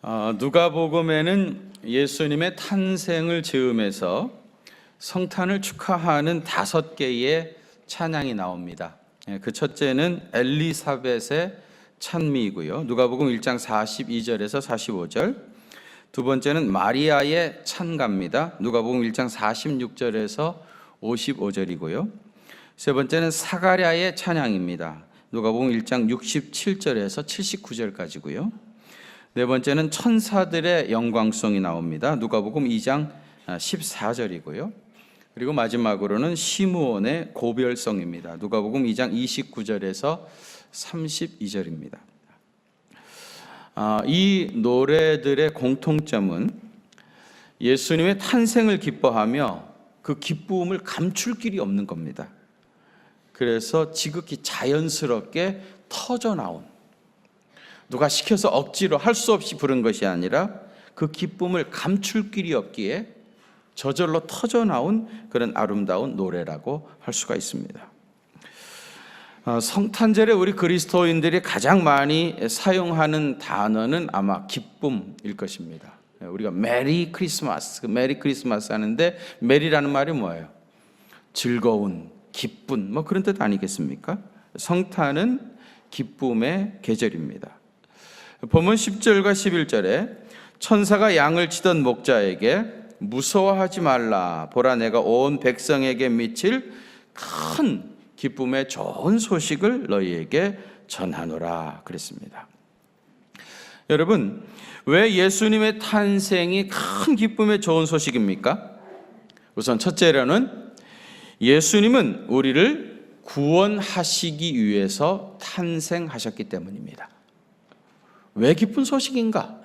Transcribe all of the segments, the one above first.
누가복음에는 예수님의 탄생을 즈음해서 성탄을 축하하는 5개의 찬양이 나옵니다. 그 첫째는 엘리사벳의 찬미이고요. 누가복음 1장 42절에서 45절. 두 번째는 마리아의 찬가입니다. 누가복음 1장 46절에서 55절이고요. 세 번째는 사가랴의 찬양입니다. 누가복음 1장 67절에서 79절까지고요. 네 번째는 천사들의 영광송이 나옵니다. 누가복음 2장 14절이고요. 그리고 마지막으로는 시므온의 고별성입니다. 누가복음 2장 29절에서 32절입니다. 이 노래들의 공통점은 예수님의 탄생을 기뻐하며 그 기쁨을 감출 길이 없는 겁니다. 그래서 지극히 자연스럽게 터져나온, 누가 시켜서 억지로 할 수 없이 부른 것이 아니라 그 기쁨을 감출 길이 없기에 저절로 터져나온 그런 아름다운 노래라고 할 수가 있습니다. 성탄절에 우리 그리스도인들이 가장 많이 사용하는 단어는 아마 기쁨일 것입니다. 우리가 메리 크리스마스, 메리 크리스마스 하는데 메리라는 말이 뭐예요? 즐거운, 기쁜, 뭐 그런 뜻 아니겠습니까? 성탄은 기쁨의 계절입니다. 본문 10절과 11절에 천사가 양을 치던 목자에게 무서워하지 말라, 보라 내가 온 백성에게 미칠 큰 기쁨의 좋은 소식을 너희에게 전하노라 그랬습니다. 여러분, 왜 예수님의 탄생이 큰 기쁨의 좋은 소식입니까? 우선 첫째로는 예수님은 우리를 구원하시기 위해서 탄생하셨기 때문입니다. 왜 기쁜 소식인가?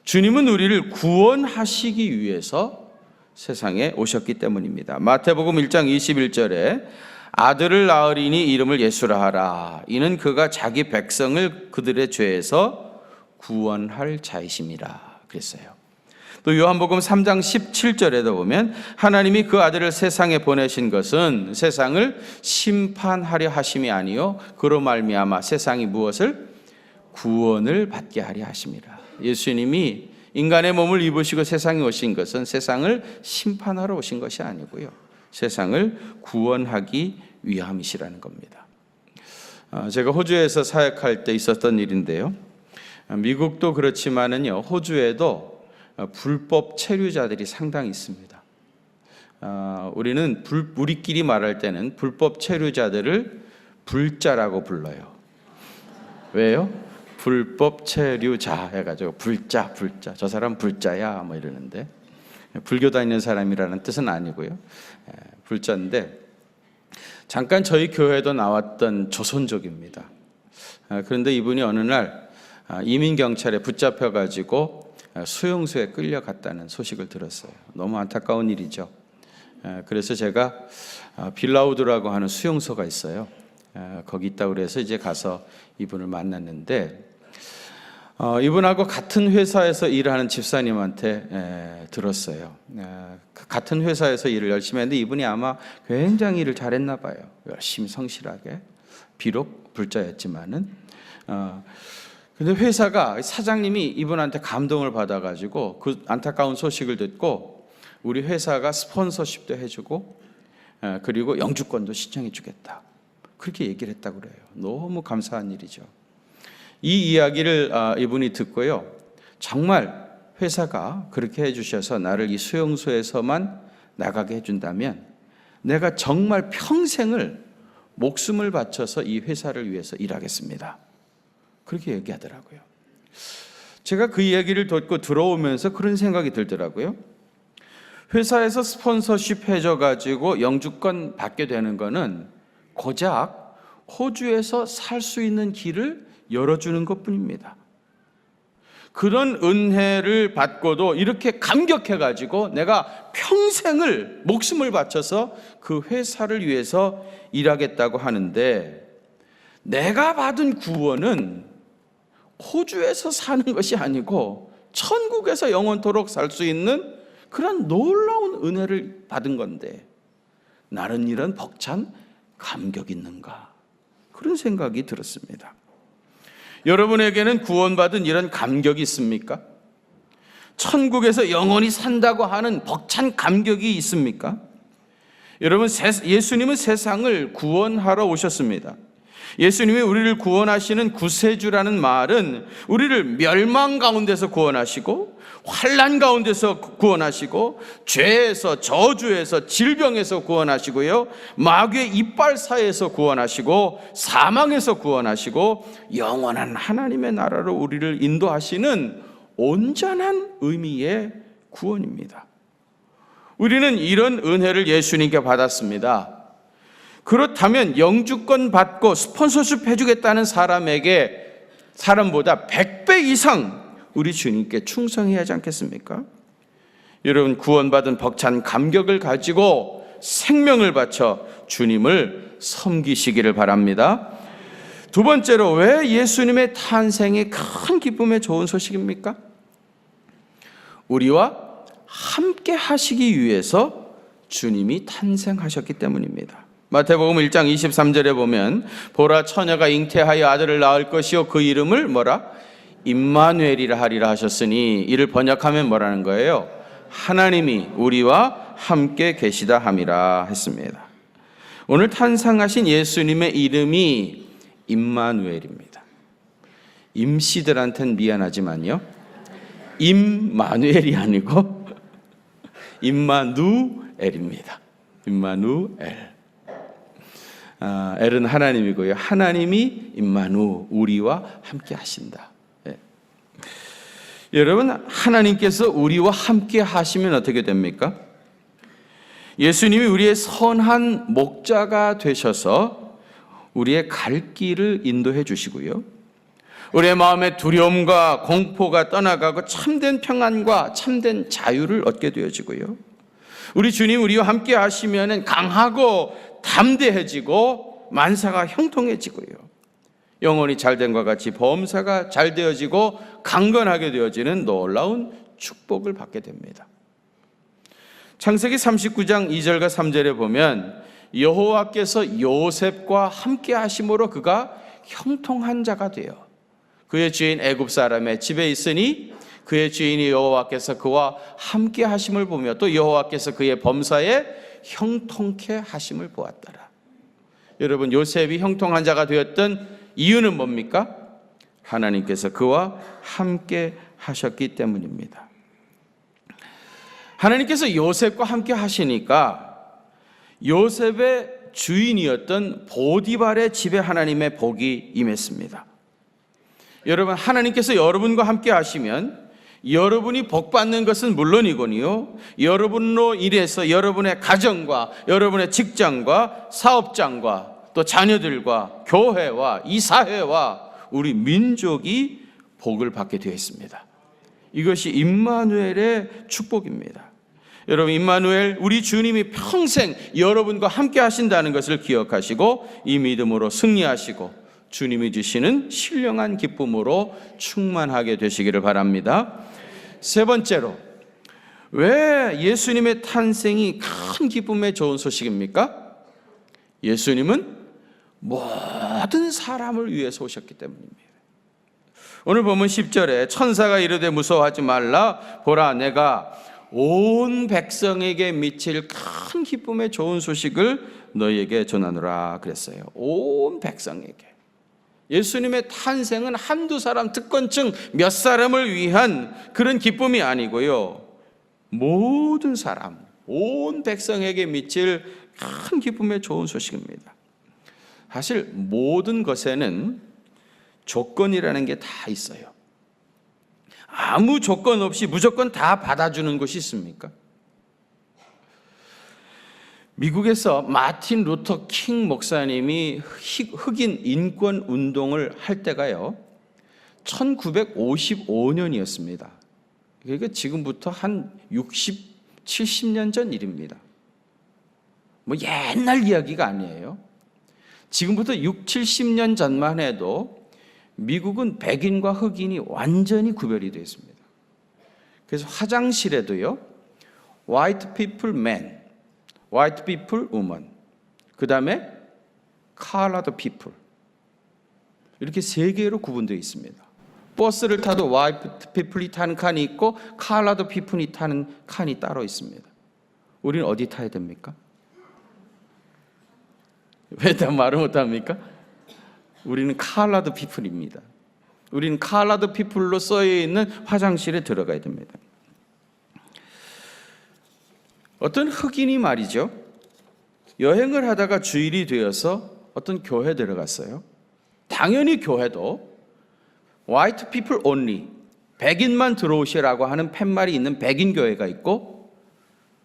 주님은 우리를 구원하시기 위해서 세상에 오셨기 때문입니다. 마태복음 1장 21절에 아들을 낳으리니 이름을 예수라 하라. 이는 그가 자기 백성을 그들의 죄에서 구원할 자이심이라 그랬어요. 또 요한복음 3장 17절에도 보면 하나님이 그 아들을 세상에 보내신 것은 세상을 심판하려 하심이 아니요 그로 말미암아 세상이 무엇을? 구원을 받게 하려 하심이라. 예수님이 인간의 몸을 입으시고 세상에 오신 것은 세상을 심판하러 오신 것이 아니고요, 세상을 구원하기 위함이시라는 겁니다. 제가 호주에서 사역할 때 있었던 일인데요, 미국도 그렇지만은요, 호주에도 불법 체류자들이 상당히 있습니다. 우리끼리 말할 때는 불법 체류자들을 불자라고 불러요. 왜요? 불법 체류자 해가지고 불자, 저 사람 불자야 뭐 이러는데, 불교 다니는 사람이라는 뜻은 아니고요, 불자인데 잠깐 저희 교회에도 나왔던 조선족입니다. 그런데 이분이 어느 날 이민경찰에 붙잡혀가지고 수용소에 끌려갔다는 소식을 들었어요. 너무 안타까운 일이죠. 그래서 제가 빌라우드라고 하는 수용소가 있어요. 거기 있다고 그래서 이제 가서 이분을 만났는데, 이분하고 같은 회사에서 일하는 집사님한테 들었어요. 같은 회사에서 일을 열심히 했는데 이분이 아마 굉장히 일을 잘했나 봐요. 열심히 성실하게, 비록 불자였지만은. 근데 회사가, 사장님이 이분한테 감동을 받아가지고 그 안타까운 소식을 듣고 우리 회사가 스폰서십도 해주고 그리고 영주권도 신청해 주겠다, 그렇게 얘기를 했다고 그래요. 너무 감사한 일이죠. 이 이야기를 이분이 듣고요, 정말 회사가 그렇게 해주셔서 나를 이 수용소에서만 나가게 해준다면 내가 정말 평생을 목숨을 바쳐서 이 회사를 위해서 일하겠습니다, 그렇게 얘기하더라고요. 제가 그 이야기를 듣고 들어오면서 그런 생각이 들더라고요. 회사에서 스폰서십 해줘가지고 영주권 받게 되는 거는 고작 호주에서 살 수 있는 길을 열어주는 것뿐입니다. 그런 은혜를 받고도 이렇게 감격해가지고 내가 평생을 목숨을 바쳐서 그 회사를 위해서 일하겠다고 하는데, 내가 받은 구원은 호주에서 사는 것이 아니고 천국에서 영원토록 살 수 있는 그런 놀라운 은혜를 받은 건데 나는 이런 벅찬 감격 있는가, 그런 생각이 들었습니다. 여러분에게는 구원받은 이런 감격이 있습니까? 천국에서 영원히 산다고 하는 벅찬 감격이 있습니까? 여러분, 예수님은 세상을 구원하러 오셨습니다. 예수님이 우리를 구원하시는 구세주라는 말은 우리를 멸망 가운데서 구원하시고 환난 가운데서 구원하시고 죄에서, 저주에서, 질병에서 구원하시고요, 마귀의 이빨사에서 구원하시고 사망에서 구원하시고 영원한 하나님의 나라로 우리를 인도하시는 온전한 의미의 구원입니다. 우리는 이런 은혜를 예수님께 받았습니다. 그렇다면 영주권 받고 스폰서십 해주겠다는 사람보다 100배 이상 우리 주님께 충성해야 하지 않겠습니까? 여러분, 구원받은 벅찬 감격을 가지고 생명을 바쳐 주님을 섬기시기를 바랍니다. 두 번째로, 왜 예수님의 탄생이 큰 기쁨의 좋은 소식입니까? 우리와 함께 하시기 위해서 주님이 탄생하셨기 때문입니다. 마태복음 1장 23절에 보면 보라, 처녀가 잉태하여 아들을 낳을 것이요 그 이름을 뭐라? 임마누엘이라 하리라 하셨으니, 이를 번역하면 뭐라는 거예요? 하나님이 우리와 함께 계시다 함이라 했습니다. 오늘 탄생하신 예수님의 이름이 임마누엘입니다. 임씨들한테는 미안하지만요, 임마누엘이 아니고 임마누엘입니다. 임마누엘. 엘은 하나님이고요, 하나님이 임마누, 우리와 함께 하신다. 여러분, 하나님께서 우리와 함께 하시면 어떻게 됩니까? 예수님이 우리의 선한 목자가 되셔서 우리의 갈 길을 인도해 주시고요, 우리의 마음의 두려움과 공포가 떠나가고 참된 평안과 참된 자유를 얻게 되어지고요, 우리 주님 우리와 함께 하시면 강하고 담대해지고 만사가 형통해지고요, 영혼이 잘된과 같이 범사가 잘 되어지고 강건하게 되어지는 놀라운 축복을 받게 됩니다. 창세기 39장 2절과 3절에 보면 여호와께서 요셉과 함께 하심으로 그가 형통한 자가 되어 그의 주인 애굽 사람의 집에 있으니 그의 주인이 여호와께서 그와 함께 하심을 보며 또 여호와께서 그의 범사에 형통케 하심을 보았더라. 여러분, 요셉이 형통한 자가 되었던 이유는 뭡니까? 하나님께서 그와 함께 하셨기 때문입니다. 하나님께서 요셉과 함께 하시니까 요셉의 주인이었던 보디발의 집에 하나님의 복이 임했습니다. 여러분, 하나님께서 여러분과 함께 하시면 여러분이 복받는 것은 물론이거니요, 여러분으로 인해서 여러분의 가정과 여러분의 직장과 사업장과 또 자녀들과 교회와 이 사회와 우리 민족이 복을 받게 되어 있습니다. 이것이 임마누엘의 축복입니다. 여러분, 임마누엘, 우리 주님이 평생 여러분과 함께 하신다는 것을 기억하시고 이 믿음으로 승리하시고 주님이 주시는 신령한 기쁨으로 충만하게 되시기를 바랍니다. 세 번째로, 왜 예수님의 탄생이 큰 기쁨의 좋은 소식입니까? 예수님은 모든 사람을 위해서 오셨기 때문입니다. 오늘 보면 10절에 천사가 이르되 무서워하지 말라, 보라 내가 온 백성에게 미칠 큰 기쁨의 좋은 소식을 너희에게 전하노라 그랬어요. 온 백성에게. 예수님의 탄생은 한두 사람, 특권층 몇 사람을 위한 그런 기쁨이 아니고요, 모든 사람, 온 백성에게 미칠 큰 기쁨의 좋은 소식입니다. 사실 모든 것에는 조건이라는 게 다 있어요. 아무 조건 없이 무조건 다 받아주는 것이 있습니까? 미국에서 마틴 루터 킹 목사님이 흑인 인권 운동을 할 때가요, 1955년이었습니다. 그러니까 지금부터 한 60, 70년 전 일입니다. 뭐 옛날 이야기가 아니에요. 지금부터 6, 70년 전만 해도 미국은 백인과 흑인이 완전히 구별이 되어 있습니다. 그래서 화장실에도요, white people men, white people woman, 그 다음에 colored people. 이렇게 세 개로 구분되어 있습니다. 버스를 타도 화이트 피플이 타는 칸이 있고 컬러드 피플이 타는 칸이 따로 있습니다. 우리는 어디 타야 됩니까? 왜 다 말을 못합니까? 우리는 컬러드 피플입니다. 우리는 컬러드 피플로 써여 있는 화장실에 들어가야 됩니다. 어떤 흑인이 말이죠, 여행을 하다가 주일이 되어서 어떤 교회에 들어갔어요. 당연히 교회도 White people only, 백인만 들어오시라고 하는 팻말이 있는 백인 교회가 있고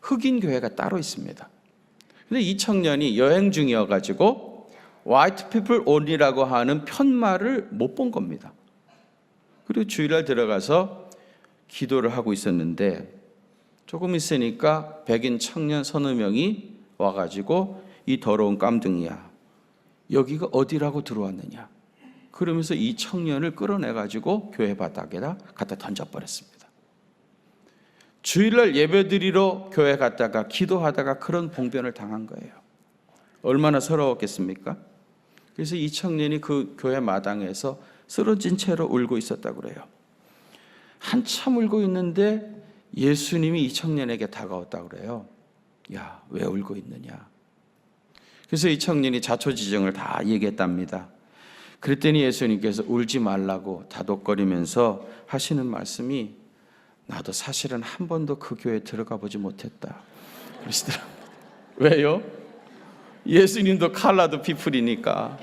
흑인 교회가 따로 있습니다. 근데 이 청년이 여행 중이어가지고 White people only라고 하는 편말을 못 본 겁니다. 그리고 주일날 들어가서 기도를 하고 있었는데 조금 있으니까 백인 청년 서너 명이 와가지고 이 더러운 깜둥이야, 여기가 어디라고 들어왔느냐, 그러면서 이 청년을 끌어내가지고 교회 바닥에다 갖다 던져버렸습니다. 주일날 예배드리러 교회 갔다가 기도하다가 그런 봉변을 당한 거예요. 얼마나 서러웠겠습니까? 그래서 이 청년이 그 교회 마당에서 쓰러진 채로 울고 있었다고 그래요. 한참 울고 있는데 예수님이 이 청년에게 다가왔다고 그래요. 야, 왜 울고 있느냐? 그래서 이 청년이 자초지종을 다 얘기했답니다. 그랬더니 예수님께서 울지 말라고 다독거리면서 하시는 말씀이, 나도 사실은 한 번도 그 교회에 들어가 보지 못했다 그러시더라고요. 왜요? 예수님도 컬러드 피플이니까.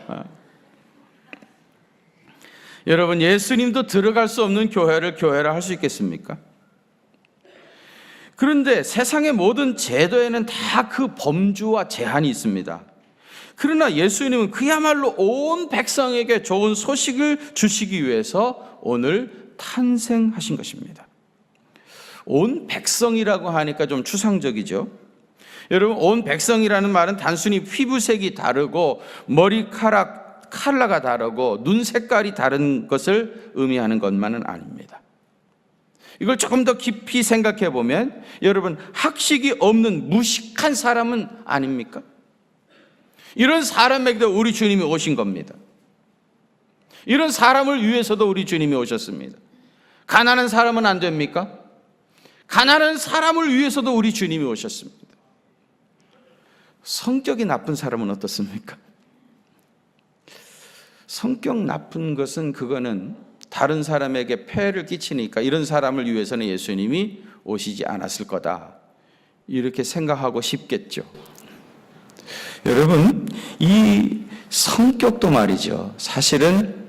여러분, 예수님도 들어갈 수 없는 교회를 할 수 있겠습니까? 그런데 세상의 모든 제도에는 다 그 범주와 제한이 있습니다. 그러나 예수님은 그야말로 온 백성에게 좋은 소식을 주시기 위해서 오늘 탄생하신 것입니다. 온 백성이라고 하니까 좀 추상적이죠. 여러분, 온 백성이라는 말은 단순히 피부색이 다르고 머리카락 컬러가 다르고 눈 색깔이 다른 것을 의미하는 것만은 아닙니다. 이걸 조금 더 깊이 생각해 보면 여러분, 학식이 없는 무식한 사람은 아닙니까? 이런 사람에게도 우리 주님이 오신 겁니다. 이런 사람을 위해서도 우리 주님이 오셨습니다. 가난한 사람은 안 됩니까? 가난한 사람을 위해서도 우리 주님이 오셨습니다. 성격이 나쁜 사람은 어떻습니까? 성격 나쁜 것은 그거는 다른 사람에게 폐해를 끼치니까 이런 사람을 위해서는 예수님이 오시지 않았을 거다, 이렇게 생각하고 싶겠죠. 여러분, 이 성격도 말이죠, 사실은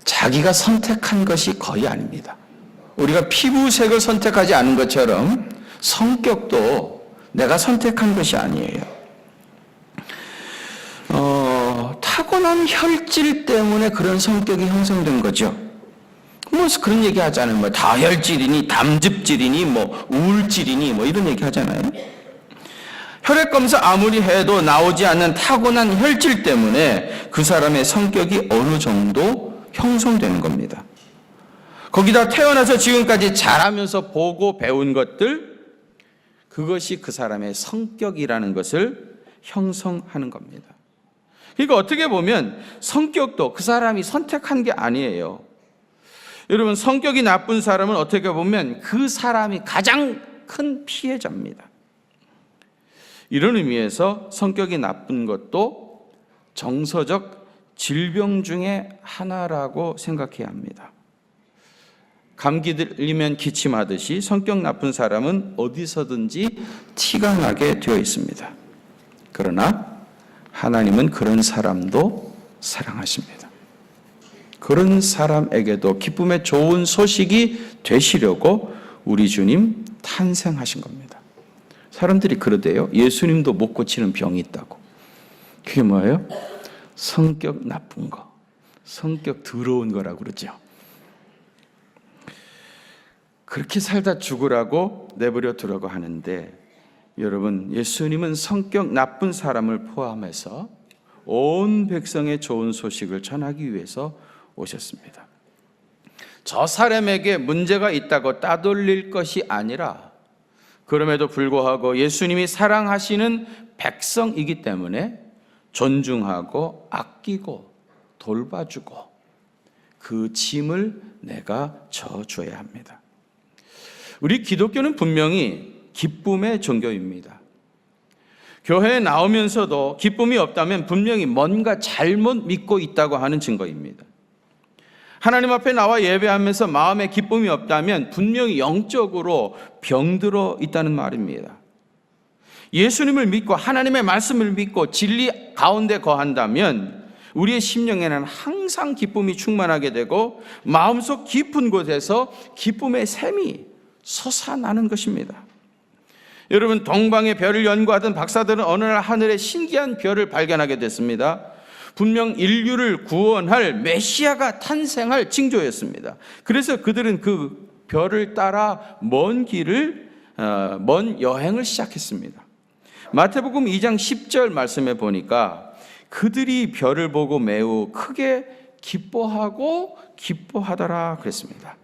자기가 선택한 것이 거의 아닙니다. 우리가 피부색을 선택하지 않은 것처럼 성격도 내가 선택한 것이 아니에요. 타고난 혈질 때문에 그런 성격이 형성된 거죠. 뭐 그런 얘기 하잖아요. 뭐 다혈질이니 담즙질이니 뭐 우울질이니 뭐 이런 얘기 하잖아요. 혈액검사 아무리 해도 나오지 않는 타고난 혈질 때문에 그 사람의 성격이 어느 정도 형성되는 겁니다. 거기다 태어나서 지금까지 자라면서 보고 배운 것들, 그것이 그 사람의 성격이라는 것을 형성하는 겁니다. 그러니까 어떻게 보면 성격도 그 사람이 선택한 게 아니에요. 여러분, 성격이 나쁜 사람은 어떻게 보면 그 사람이 가장 큰 피해자입니다. 이런 의미에서 성격이 나쁜 것도 정서적 질병 중에 하나라고 생각해야 합니다. 감기 들리면 기침하듯이 성격 나쁜 사람은 어디서든지 티가 나게 되어 있습니다. 그러나 하나님은 그런 사람도 사랑하십니다. 그런 사람에게도 기쁨의 좋은 소식이 되시려고 우리 주님 탄생하신 겁니다. 사람들이 그러대요. 예수님도 못 고치는 병이 있다고. 그게 뭐예요? 성격 나쁜 거, 성격 더러운 거라고 그러죠. 그렇게 살다 죽으라고 내버려 두라고 하는데, 여러분, 예수님은 성격 나쁜 사람을 포함해서 온 백성의 좋은 소식을 전하기 위해서 오셨습니다. 저 사람에게 문제가 있다고 따돌릴 것이 아니라, 그럼에도 불구하고 예수님이 사랑하시는 백성이기 때문에 존중하고 아끼고 돌봐주고 그 짐을 내가 져줘야 합니다. 우리 기독교는 분명히 기쁨의 종교입니다. 교회에 나오면서도 기쁨이 없다면 분명히 뭔가 잘못 믿고 있다고 하는 증거입니다. 하나님 앞에 나와 예배하면서 마음에 기쁨이 없다면 분명히 영적으로 병들어 있다는 말입니다. 예수님을 믿고 하나님의 말씀을 믿고 진리 가운데 거한다면 우리의 심령에는 항상 기쁨이 충만하게 되고 마음속 깊은 곳에서 기쁨의 샘이 솟아나는 것입니다. 여러분, 동방의 별을 연구하던 박사들은 어느 날 하늘에 신기한 별을 발견하게 됐습니다. 분명 인류를 구원할 메시아가 탄생할 징조였습니다. 그래서 그들은 그 별을 따라 먼 여행을 시작했습니다. 마태복음 2장 10절 말씀에 보니까 그들이 별을 보고 매우 크게 기뻐하더라 그랬습니다.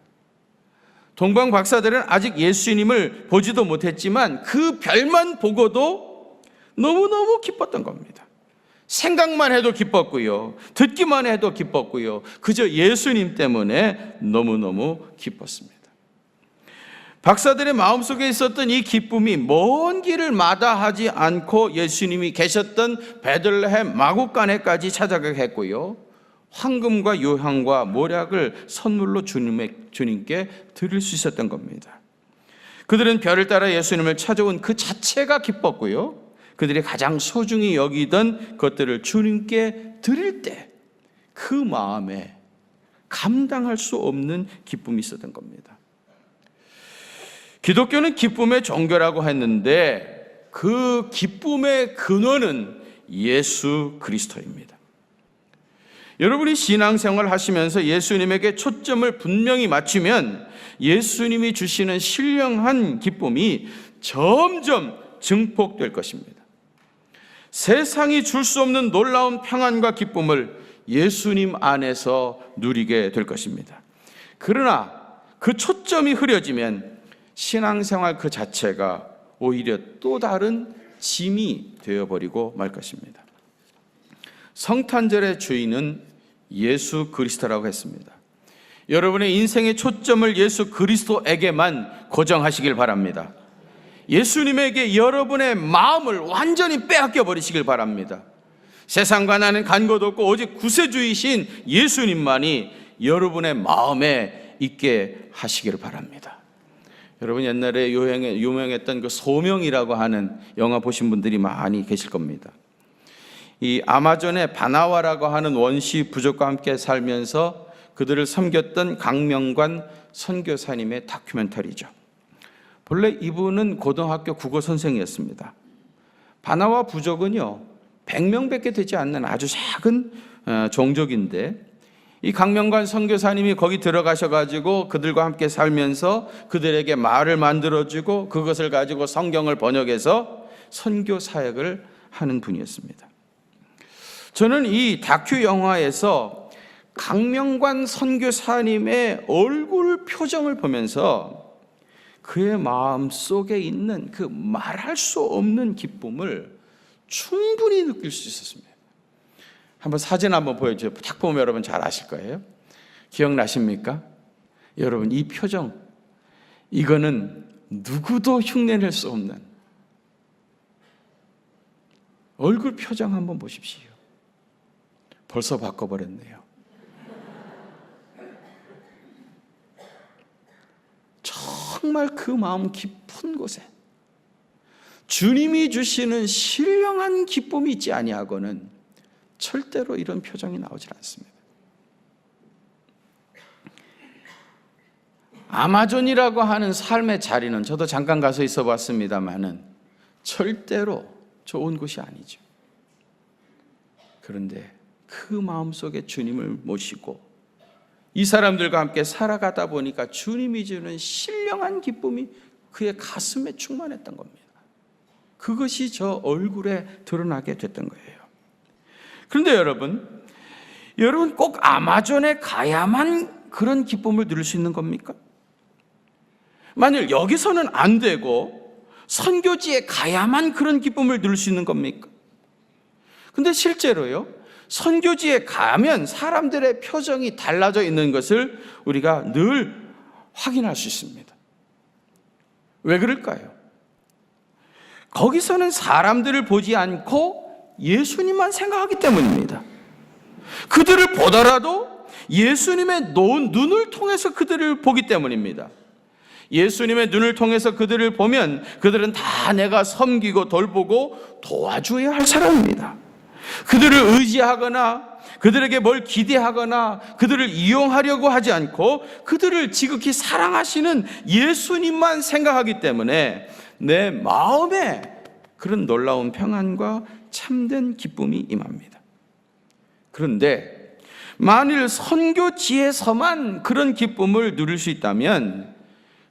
동방 박사들은 아직 예수님을 보지도 못했지만 그 별만 보고도 너무너무 기뻤던 겁니다. 생각만 해도 기뻤고요. 듣기만 해도 기뻤고요. 그저 예수님 때문에 너무너무 기뻤습니다. 박사들의 마음속에 있었던 이 기쁨이 먼 길을 마다하지 않고 예수님이 계셨던 베들레헴 마구간에까지 찾아가게 했고요. 황금과 유향과 모략을 선물로 주님께 드릴 수 있었던 겁니다. 그들은 별을 따라 예수님을 찾아온 그 자체가 기뻤고요. 그들이 가장 소중히 여기던 것들을 주님께 드릴 때 그 마음에 감당할 수 없는 기쁨이 있었던 겁니다. 기독교는 기쁨의 종교라고 했는데 그 기쁨의 근원은 예수 그리스도입니다. 여러분이 신앙생활을 하시면서 예수님에게 초점을 분명히 맞추면 예수님이 주시는 신령한 기쁨이 점점 증폭될 것입니다. 세상이 줄 수 없는 놀라운 평안과 기쁨을 예수님 안에서 누리게 될 것입니다. 그러나 그 초점이 흐려지면 신앙생활 그 자체가 오히려 또 다른 짐이 되어버리고 말 것입니다. 성탄절의 주인은 예수 그리스도라고 했습니다. 여러분의 인생의 초점을 예수 그리스도에게만 고정하시길 바랍니다. 예수님에게 여러분의 마음을 완전히 빼앗겨 버리시길 바랍니다. 세상과 나는 간 것 없고 오직 구세주이신 예수님만이 여러분의 마음에 있게 하시기를 바랍니다. 여러분, 옛날에 유명했던 그 소명이라고 하는 영화 보신 분들이 많이 계실 겁니다. 이 아마존의 바나와라고 하는 원시 부족과 함께 살면서 그들을 섬겼던 강명관 선교사님의 다큐멘터리죠. 본래 이분은 고등학교 국어 선생이었습니다. 바나와 부족은요 100명밖에 되지 않는 아주 작은 종족인데 이 강명관 선교사님이 거기 들어가셔가지고 그들과 함께 살면서 그들에게 말을 만들어주고 그것을 가지고 성경을 번역해서 선교 사역을 하는 분이었습니다. 저는 이 다큐 영화에서 강명관 선교사님의 얼굴 표정을 보면서 그의 마음 속에 있는 그 말할 수 없는 기쁨을 충분히 느낄 수 있었습니다. 한번 사진 한번 보여줘요. 딱 보면 여러분 잘 아실 거예요. 기억나십니까? 여러분, 이 표정, 이거는 누구도 흉내낼 수 없는 얼굴 표정 한번 보십시오. 벌써 바꿔버렸네요. 정말 그 마음 깊은 곳에 주님이 주시는 신령한 기쁨이 있지 아니하고는 절대로 이런 표정이 나오질 않습니다. 아마존이라고 하는 삶의 자리는 저도 잠깐 가서 있어 봤습니다만은 절대로 좋은 곳이 아니죠. 그런데 그 마음속에 주님을 모시고 이 사람들과 함께 살아가다 보니까 주님이 주는 신령한 기쁨이 그의 가슴에 충만했던 겁니다. 그것이 저 얼굴에 드러나게 됐던 거예요. 그런데 여러분 꼭 아마존에 가야만 그런 기쁨을 누릴 수 있는 겁니까? 만일 여기서는 안 되고 선교지에 가야만 그런 기쁨을 누릴 수 있는 겁니까? 근데 실제로요, 선교지에 가면 사람들의 표정이 달라져 있는 것을 우리가 늘 확인할 수 있습니다. 왜 그럴까요? 거기서는 사람들을 보지 않고 예수님만 생각하기 때문입니다. 그들을 보더라도 예수님의 눈을 통해서 그들을 보기 때문입니다. 예수님의 눈을 통해서 그들을 보면 그들은 다 내가 섬기고 돌보고 도와줘야 할 사람입니다. 그들을 의지하거나 그들에게 뭘 기대하거나 그들을 이용하려고 하지 않고 그들을 지극히 사랑하시는 예수님만 생각하기 때문에 내 마음에 그런 놀라운 평안과 참된 기쁨이 임합니다. 그런데 만일 선교지에서만 그런 기쁨을 누릴 수 있다면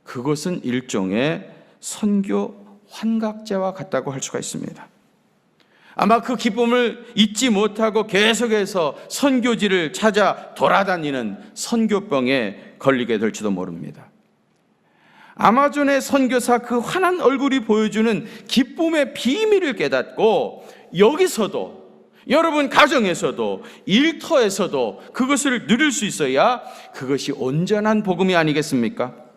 그것은 일종의 선교 환각제와 같다고 할 수가 있습니다. 아마 그 기쁨을 잊지 못하고 계속해서 선교지를 찾아 돌아다니는 선교병에 걸리게 될지도 모릅니다. 아마존의 선교사 그 환한 얼굴이 보여주는 기쁨의 비밀을 깨닫고 여기서도 여러분 가정에서도 일터에서도 그것을 누릴 수 있어야 그것이 온전한 복음이 아니겠습니까?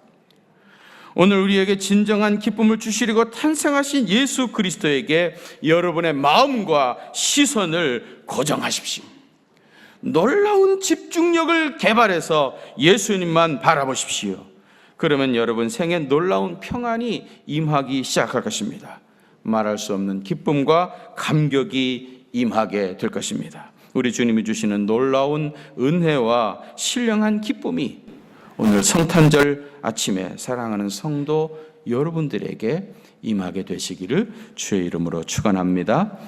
오늘 우리에게 진정한 기쁨을 주시려고 탄생하신 예수 그리스도에게 여러분의 마음과 시선을 고정하십시오. 놀라운 집중력을 개발해서 예수님만 바라보십시오. 그러면 여러분 생에 놀라운 평안이 임하기 시작할 것입니다. 말할 수 없는 기쁨과 감격이 임하게 될 것입니다. 우리 주님이 주시는 놀라운 은혜와 신령한 기쁨이 오늘 성탄절 아침에 사랑하는 성도 여러분들에게 임하게 되시기를 주의 이름으로 축원합니다.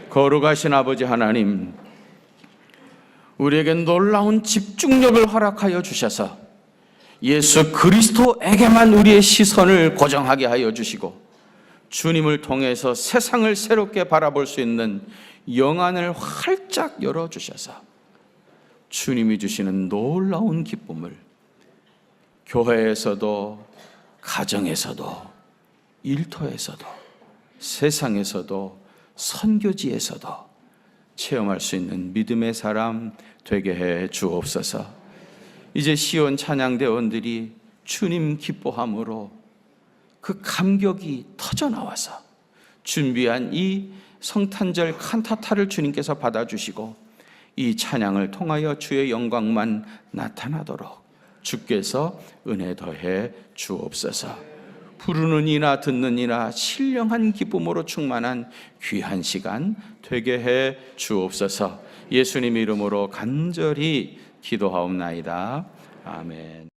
거룩하신 아버지 하나님, 우리에게 놀라운 집중력을 허락하여 주셔서 예수 그리스도에게만 우리의 시선을 고정하게 하여 주시고 주님을 통해서 세상을 새롭게 바라볼 수 있는 영안을 활짝 열어주셔서 주님이 주시는 놀라운 기쁨을 교회에서도 가정에서도 일터에서도 세상에서도 선교지에서도 체험할 수 있는 믿음의 사람 되게 해 주옵소서. 이제 시온 찬양대원들이 주님 기뻐함으로 그 감격이 터져나와서 준비한 이 성탄절 칸타타를 주님께서 받아주시고 이 찬양을 통하여 주의 영광만 나타나도록 주께서 은혜 더해 주옵소서. 부르는 이나 듣는 이나 신령한 기쁨으로 충만한 귀한 시간 되게 해 주옵소서. 예수님 이름으로 간절히 기도하옵나이다. 아멘.